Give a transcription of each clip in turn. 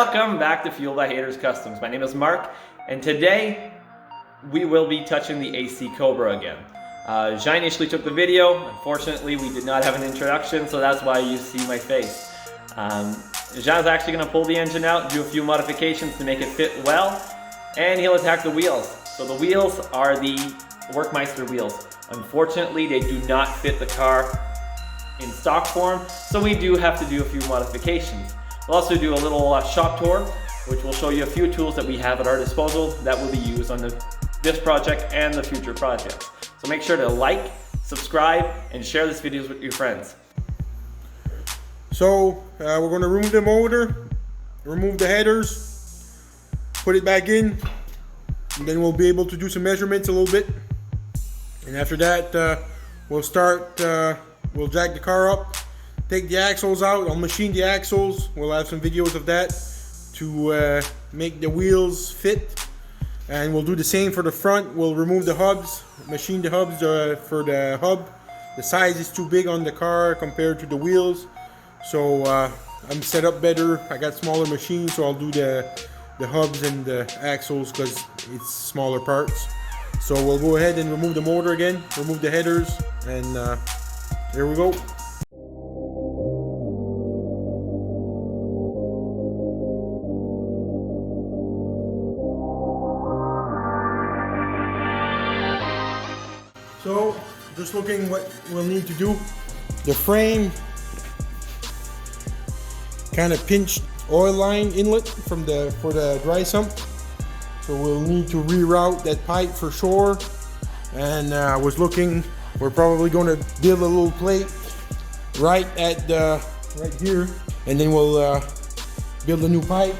Welcome back to Fuel by Haters Customs. My name is Mark, and today we will be touching the AC Cobra again. Jean initially took the video. Unfortunately, we did not have an introduction, so that's why you see my face. Jean's actually going to pull the engine out, do a few modifications to make it fit well, and he'll attack the wheels. So the wheels are the Workmeister wheels. Unfortunately, they do not fit the car in stock form, so we do have to do a few modifications. We'll also do a little shop tour, which will show you a few tools that we have at our disposal that will be used on this project and the future projects. So make sure to like, subscribe, and share this video with your friends. So we're going to remove the motor, remove the headers, put it back in, and then we'll be able to do some measurements a little bit. And after that, we'll jack the car up, take the axles out. I'll machine the axles. We'll have some videos of that to make the wheels fit, and we'll do the same for the front. We'll remove the hubs, machine the hubs for the hub. The size is too big on the car compared to the wheels, so I'm set up better. I got smaller machines, so I'll do the hubs and the axles because it's smaller parts. So we'll go ahead and remove the motor again, remove the headers, and here we go. So, just looking what we'll need to do. The frame kind of pinched oil line inlet for the dry sump. So we'll need to reroute that pipe for sure. And I was looking, we're probably going to build a little plate right here, and then we'll build a new pipe,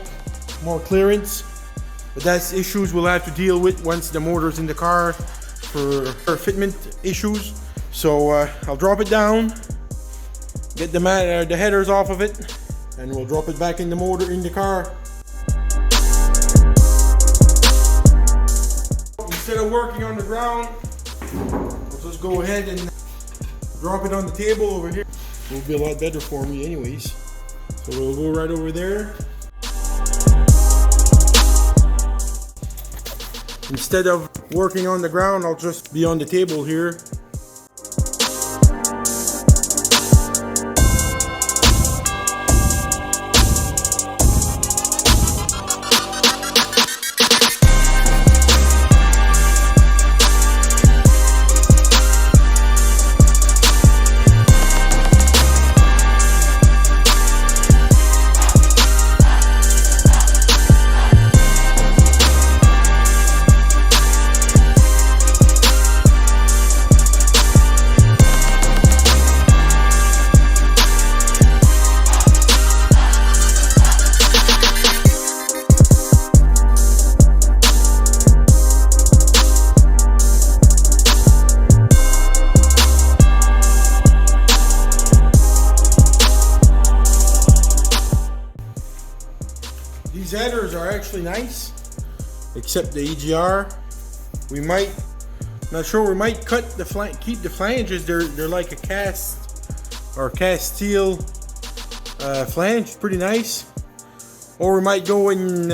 more clearance. But that's issues we'll have to deal with once the motor's in the car for fitment issues. So I'll drop it down, get the headers off of it, and we'll drop it back in the motor in the car. Instead of working on the ground, we'll just go ahead and drop it on the table over here. It will be a lot better for me anyways. So we'll go right over there. Instead of working on the ground, I'll just be on the table here. These headers are actually nice, except the EGR. We might cut the keep the flanges. They're like a cast steel flange, pretty nice. Or we might go and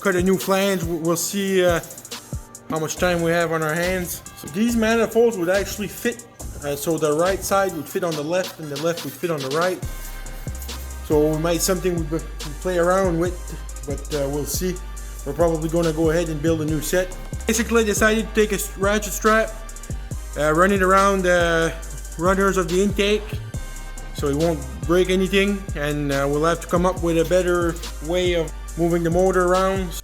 cut a new flange. We'll see how much time we have on our hands. So these manifolds would actually fit. So the right side would fit on the left, and the left would fit on the right. So we might something we play around with, but we'll see. We're probably going to go ahead and build a new set. Basically, I decided to take a ratchet strap, run it around the runners of the intake, so it won't break anything, and we'll have to come up with a better way of moving the motor around.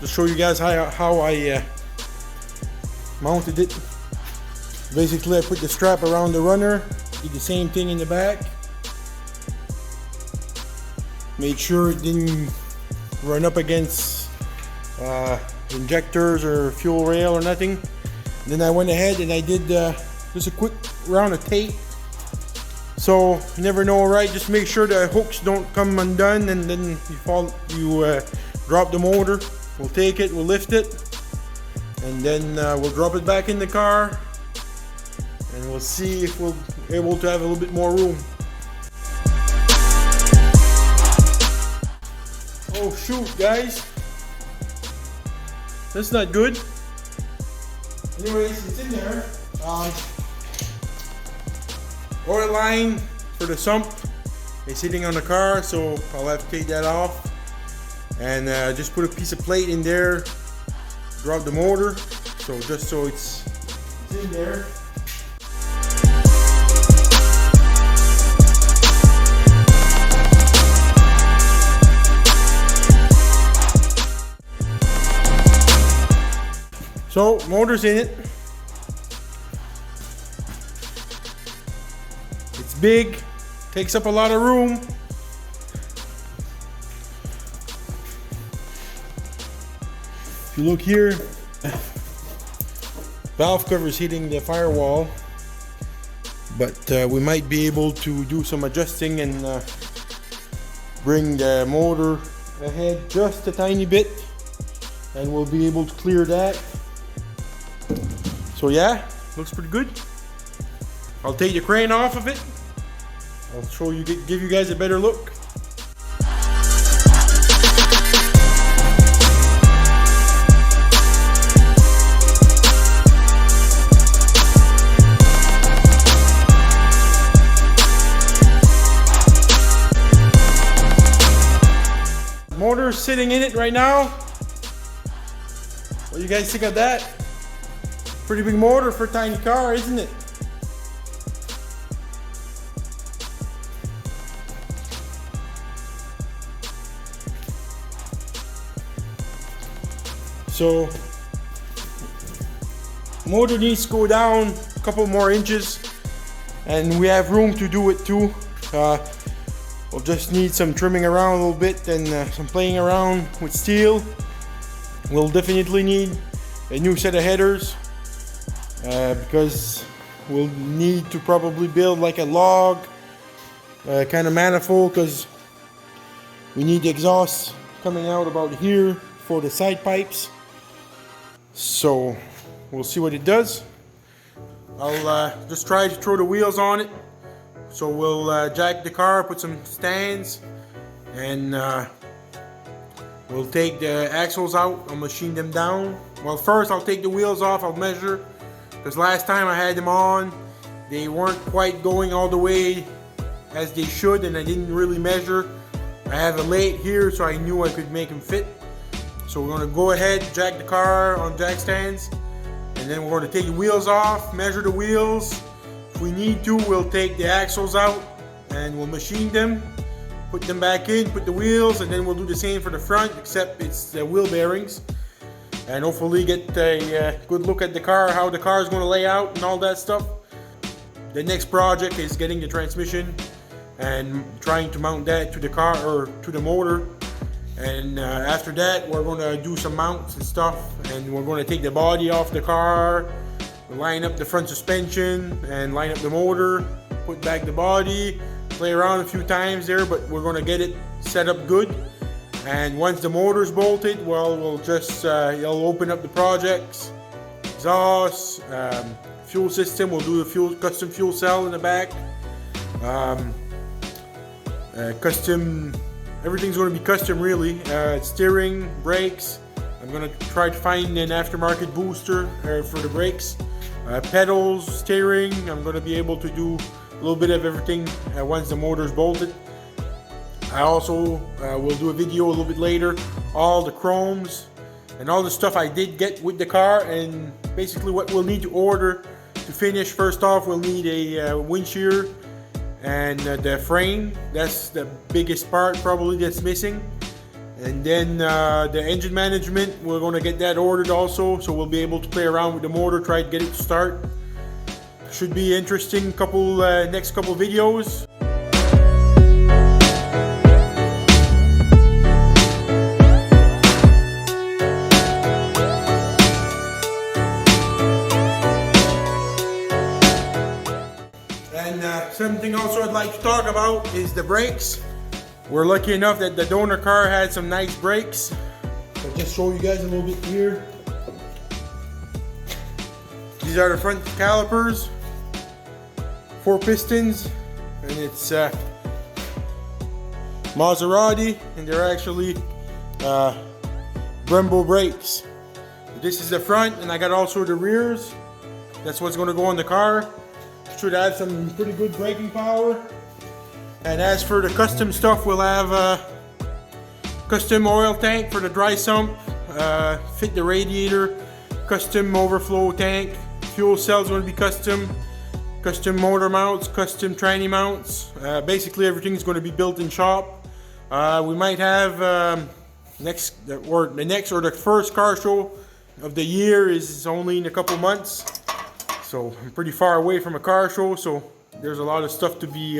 To show you guys how I mounted it. Basically, I put the strap around the runner, did the same thing in the back, made sure it didn't run up against injectors or fuel rail or nothing. And then I went ahead and I did just a quick round of tape So you never know, right? Just make sure the hooks don't come undone, and then you drop the motor. We'll take it, we'll lift it, and then we'll drop it back in the car, and we'll see if we're able to have a little bit more room. Oh shoot, guys, that's not good. Anyways, it's in there. Oil line for the sump is sitting on the car, so I'll have to take that off, and just put a piece of plate in there, drop the motor, so just so it's in there. So motor's in it. It's big, takes up a lot of room. If you look here, valve cover is hitting the firewall, but we might be able to do some adjusting and bring the motor ahead just a tiny bit, and we'll be able to clear that. So yeah, looks pretty good. I'll take the crane off of it. I'll show you, give you guys a better look. Motor's sitting in it right now. What do you guys think of that? Pretty big motor for a tiny car, isn't it? So, motor needs to go down a couple more inches, and we have room to do it too. We'll just need some trimming around a little bit and some playing around with steel. We'll definitely need a new set of headers because we'll need to probably build like a log kind of manifold, because we need the exhaust coming out about here for the side pipes. So we'll see what it does. I'll just try to throw the wheels on it. So we'll jack the car, put some stands, and we'll take the axles out. I'll machine them down. Well, first I'll take the wheels off. I'll measure, because last time I had them on, they weren't quite going all the way as they should, and I didn't really measure. I have a lathe here, so I knew I could make them fit. So we're going to go ahead, jack the car on jack stands, and then we're going to take the wheels off, measure the wheels. If we need to, we'll take the axles out and we'll machine them, put them back in, put the wheels, and then we'll do the same for the front, except it's the wheel bearings, and hopefully get a good look at the car, how the car is going to lay out and all that stuff. The next project is getting the transmission and trying to mount that to the car or to the motor. And after that, we're going to do some mounts and stuff, and we're going to take the body off the car, line up the front suspension and line up the motor, put back the body, play around a few times there, but we're going to get it set up good. And once the motor's bolted, well, we'll just you'll open up the projects, exhaust, fuel system. We'll do the custom fuel cell in the back, custom. Everything's going to be custom, really. Steering, brakes. I'm going to try to find an aftermarket booster for the brakes. Pedals, steering. I'm going to be able to do a little bit of everything once the motor's bolted. I also will do a video a little bit later, all the chromes and all the stuff I did get with the car, and basically what we'll need to order to finish. First off, we'll need a windshield and the frame. That's the biggest part probably that's missing. And then the engine management, we're going to get that ordered also, so we'll be able to play around with the motor, try to get it to start. Should be interesting next couple videos. Something also I'd like to talk about is the brakes. We're lucky enough that the donor car had some nice brakes. I'll just show you guys a little bit here. These are the front calipers, 4 pistons, and it's Maserati, and they're actually Brembo brakes. This is the front, and I got also the rears. That's what's going to go on the car. Should have some pretty good braking power. And as for the custom stuff, we'll have a custom oil tank for the dry sump, fit the radiator, custom overflow tank, fuel cells going to be custom motor mounts, custom tranny mounts. Basically everything is going to be built in shop. We might have the first car show of the year is only in a couple months. So I'm pretty far away from a car show, so there's a lot of stuff to be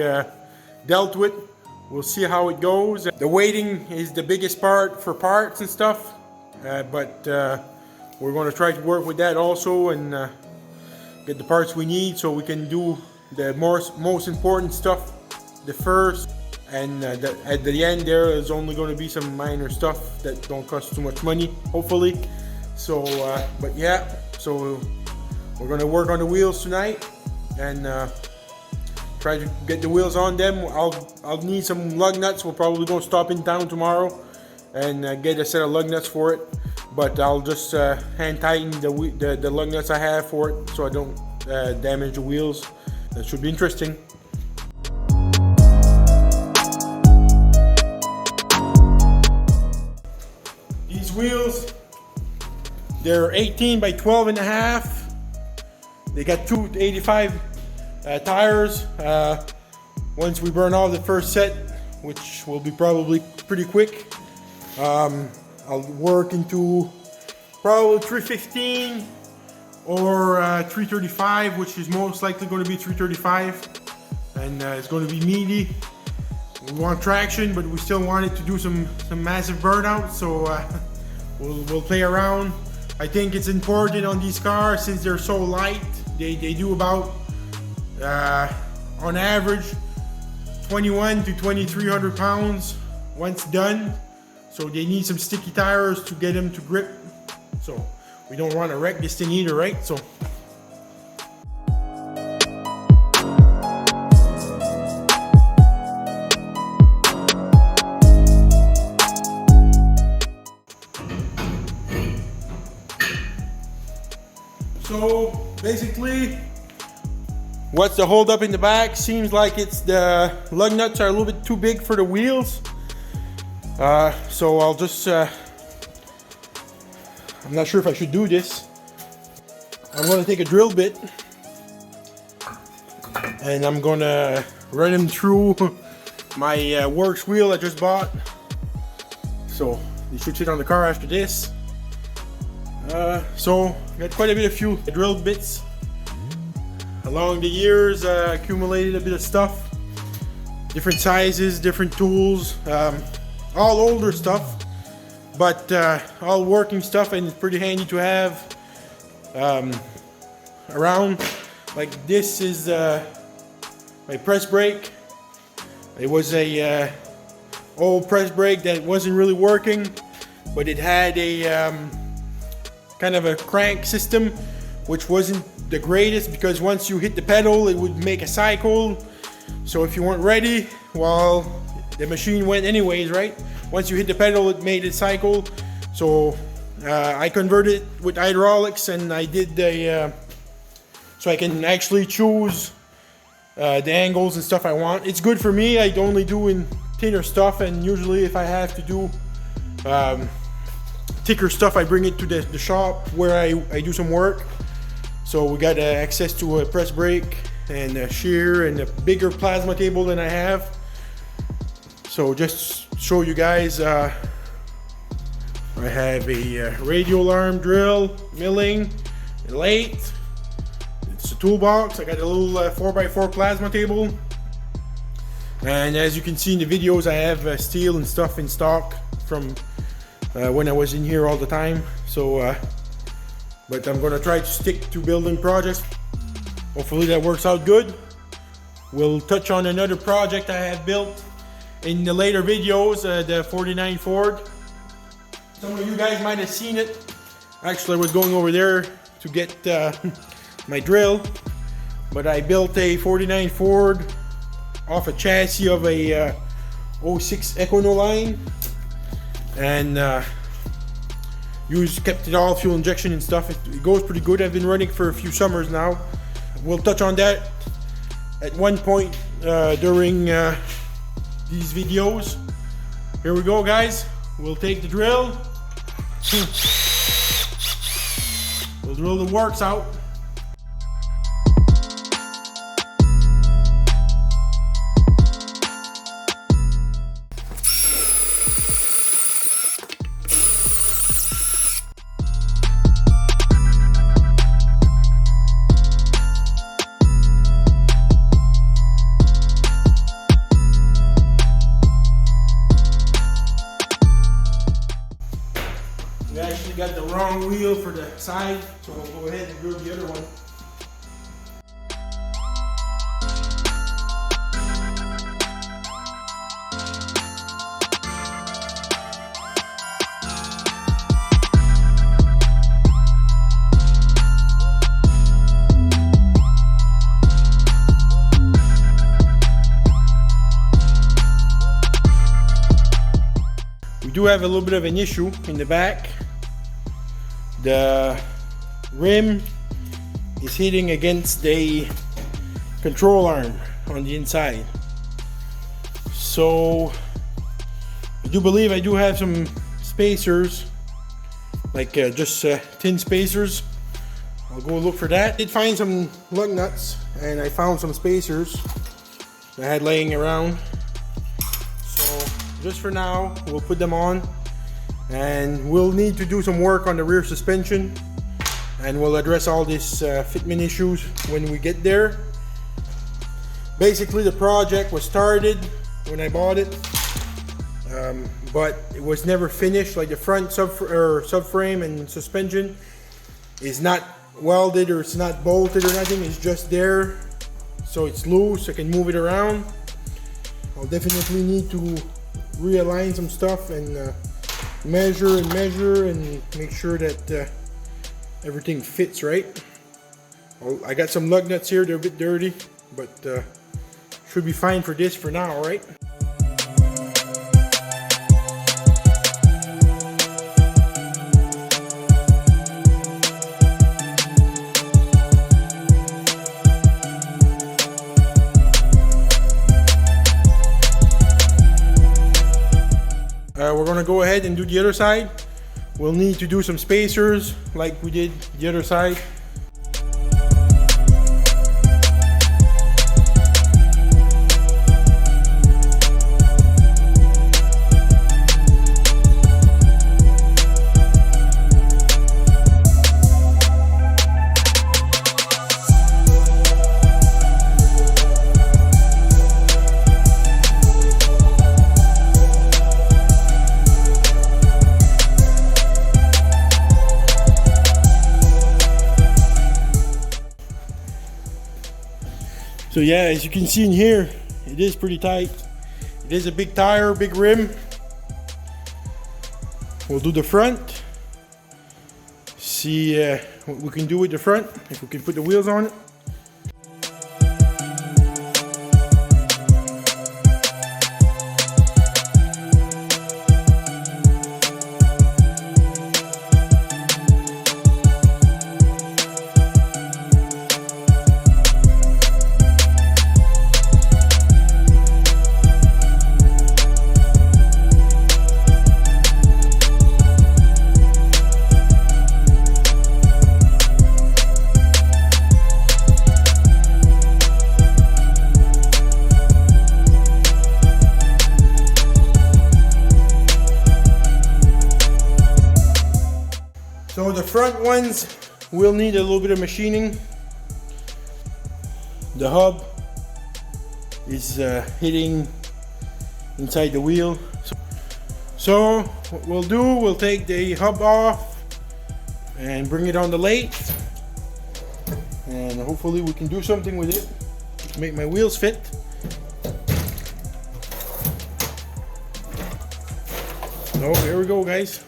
dealt with. We'll see how it goes. The waiting is the biggest part for parts and stuff, but we're going to try to work with that also and get the parts we need so we can do the most important stuff the first, and at the end there is only going to be some minor stuff that don't cost too much money, hopefully. So but yeah, so we're going to work on the wheels tonight and try to get the wheels on them. I'll need some lug nuts. We'll probably go stop in town tomorrow and get a set of lug nuts for it. But I'll just hand tighten the lug nuts I have for it so I don't damage the wheels. That should be interesting. These wheels, they're 18 by 12 and a half. They got 285 tires. Once we burn off the first set, which will be probably pretty quick, I'll work into probably 315 or 335, which is most likely going to be 335, and it's going to be meaty. We want traction, but we still want it to do some massive burnout, so we'll play around. I think it's important on these cars, since they're so light. They do about on average 21 to 2300 pounds once done, so they need some sticky tires to get them to grip, so we don't want to wreck this thing either, right? So basically, what's the hold up in the back? Seems like it's the lug nuts are a little bit too big for the wheels. So I'll just, I'm not sure if I should do this. I'm gonna take a drill bit and I'm gonna run them through my works wheel I just bought. So they should sit on the car after this. So got quite a bit of few drill bits. Along the years, accumulated a bit of stuff, different sizes, different tools, all older stuff, but all working stuff, and it's pretty handy to have around. Like this is my press brake. It was a old press brake that wasn't really working, but it had a kind of a crank system, which wasn't the greatest, because once you hit the pedal it would make a cycle. So if you weren't ready, well, the machine went anyways, right? Once you hit the pedal it made it cycle. So I converted it with hydraulics, and I did the so I can actually choose the angles and stuff I want. It's good for me. I only do in thinner stuff, and usually if I have to do thicker stuff, I bring it to the shop where I do some work. So we got access to a press brake and a shear and a bigger plasma table than I have. So just show you guys, I have a radial arm drill, milling, a lathe. It's a toolbox. I got a little 4x4 plasma table. And as you can see in the videos, I have steel and stuff in stock from when I was in here all the time. So but I'm gonna try to stick to building projects. Hopefully that works out good. we'll touch on another project I have built in the later videos, the 49 Ford. Some of you guys might have seen it. Actually, I was going over there to get my drill, but I built a 49 Ford off a chassis of a 06 Econoline, and kept it all fuel injection and stuff. It goes pretty good. I've been running for a few summers now. We'll touch on that at one point during these videos. Here we go, guys. We'll take the drill. We'll drill the works out. We actually got the wrong wheel for the side, so we'll go ahead and drill the other one. We do have a little bit of an issue in the back. The rim is hitting against the control arm on the inside. So I do believe I do have some spacers, like just tin spacers. I'll go look for that. I did find some lug nuts, and I found some spacers that I had laying around. So just for now, we'll put them on. And we'll need to do some work on the rear suspension, and we'll address all these fitment issues when we get there. Basically, the project was started when I bought it, but it was never finished. Like the front subframe and suspension is not welded, or it's not bolted or nothing. It's just there, so it's loose. I can move it around. I'll definitely need to realign some stuff and measure and make sure that everything fits right. I got some lug nuts here. They're a bit dirty, but should be fine for this for now, right? We're gonna go ahead and do the other side. We'll need to do some spacers like we did the other side. So yeah, as you can see in here, it is pretty tight. It is a big tire, big rim. We'll do the front. See what we can do with the front, if we can put the wheels on it. So the front ones will need a little bit of machining. The hub is hitting inside the wheel. So what we'll do, we'll take the hub off and bring it on the lathe, and hopefully we can do something with it. to make my wheels fit. So here we go, guys.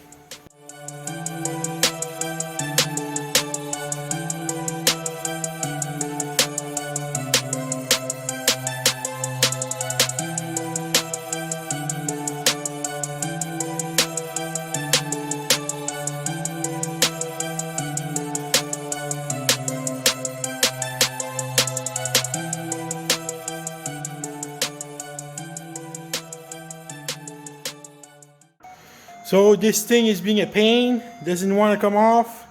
So this thing is being a pain, doesn't want to come off.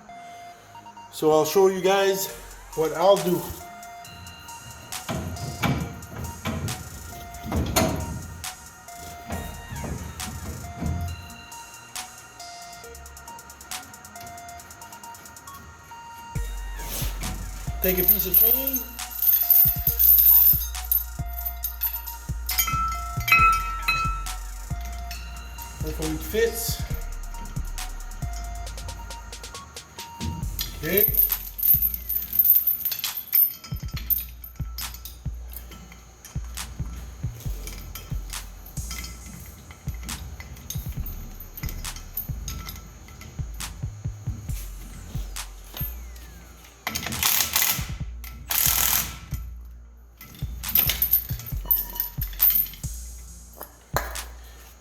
So I'll show you guys what I'll do. Take a piece of chain. Hopefully it fits. Okay.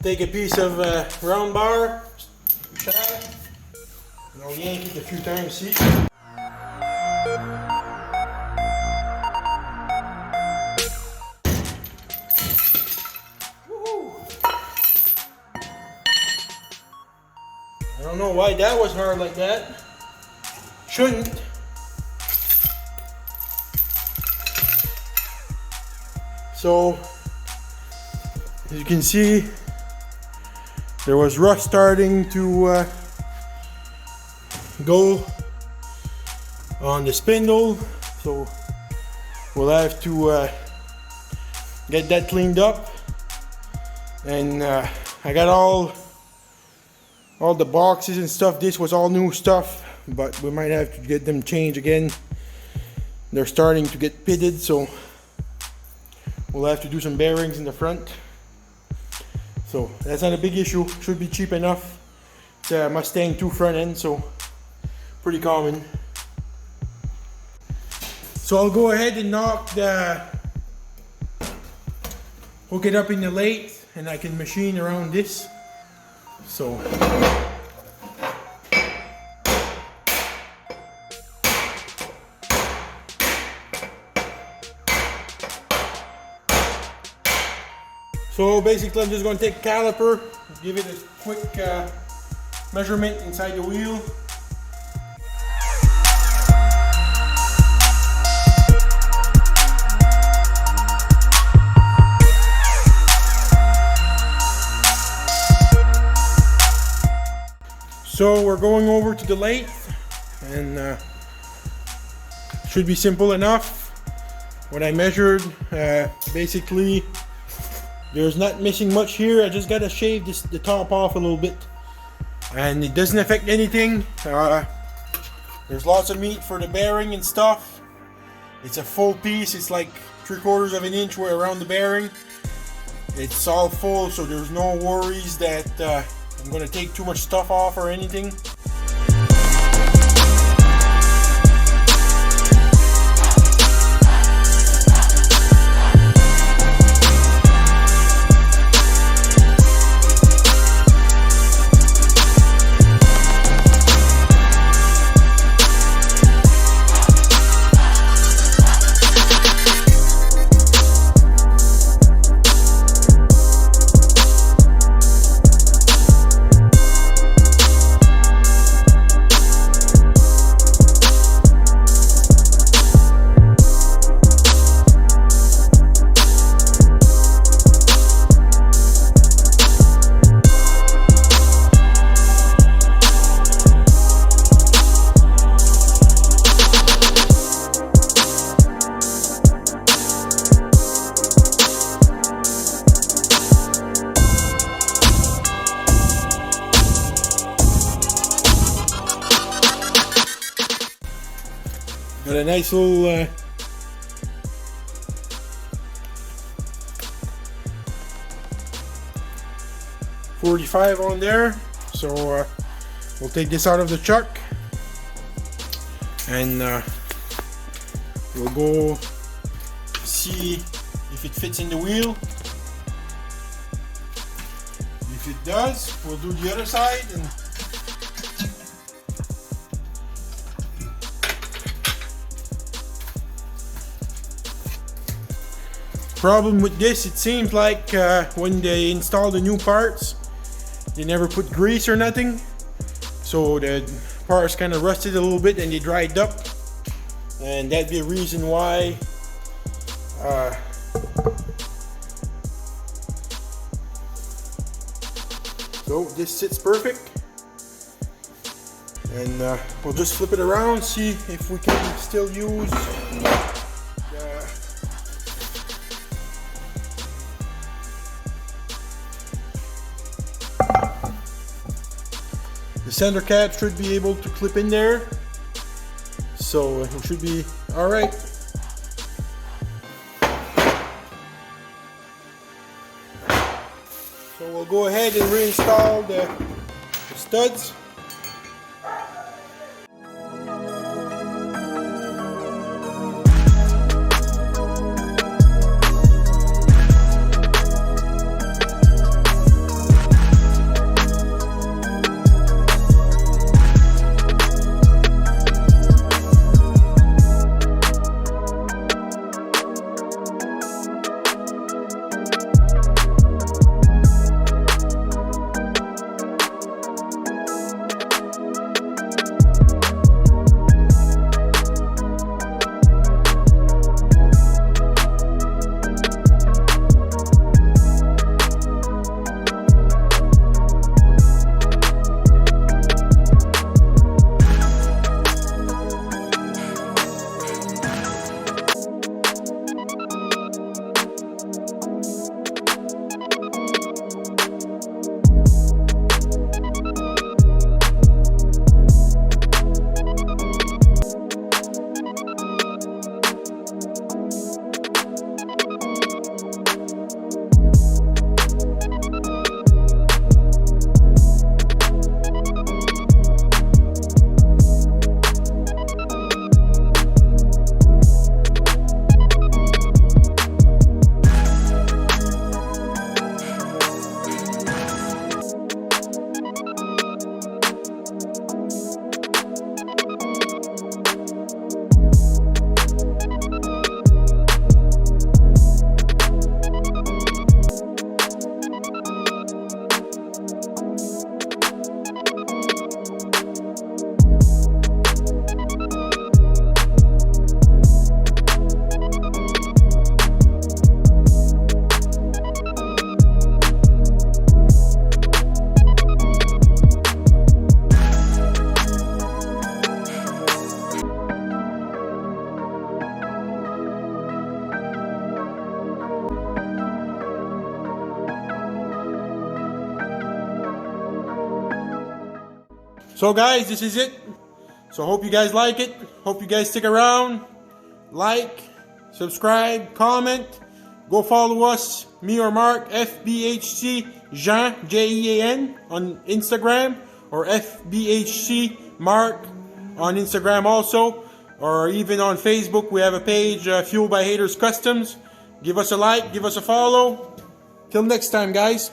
Take a piece of round bar, shaft, and I'll yank it a few times, see? Woo-hoo. I don't know why that was hard like that. Shouldn't. So, as you can see, there was rust starting to go on the spindle, so we'll have to get that cleaned up. And I got all the boxes and stuff. This was all new stuff, but we might have to get them changed again. They're starting to get pitted, so we'll have to do some bearings in the front. So that's not a big issue, should be cheap enough. It's a Mustang 2 front end, so pretty common. So I'll go ahead and hook it up in the lathe, and I can machine around this. So basically I'm just going to take a caliper, give it a quick measurement inside the wheel. So we're going over to the lathe, and should be simple enough. What I measured, basically there's not missing much here. I just gotta shave the top off a little bit, and it doesn't affect anything. There's lots of meat for the bearing and stuff. It's a full piece. It's like 3/4 of an inch around the bearing. It's all full, so there's no worries that I'm gonna take too much stuff off or anything. Got a nice little 45 on there. So we'll take this out of the truck and we'll go see if it fits in the wheel. If it does, we'll do the other side. And problem with this, it seems like when they install the new parts, they never put grease or nothing, so the parts kind of rusted a little bit and they dried up, and that'd be a reason why so this sits perfect. And we'll just flip it around, see if we can still use the center cap should be able to clip in there, so it should be all right. So we'll go ahead and reinstall the studs. So guys, this is it. So hope you guys like it. Hope you guys stick around. Like, subscribe, comment. Go follow us, me or Mark, FBHC Jean, Jean on Instagram, or FBHC Mark on Instagram also, or even on Facebook. We have a page, Fuel by Haters Customs. Give us a like, give us a follow. Till next time, guys.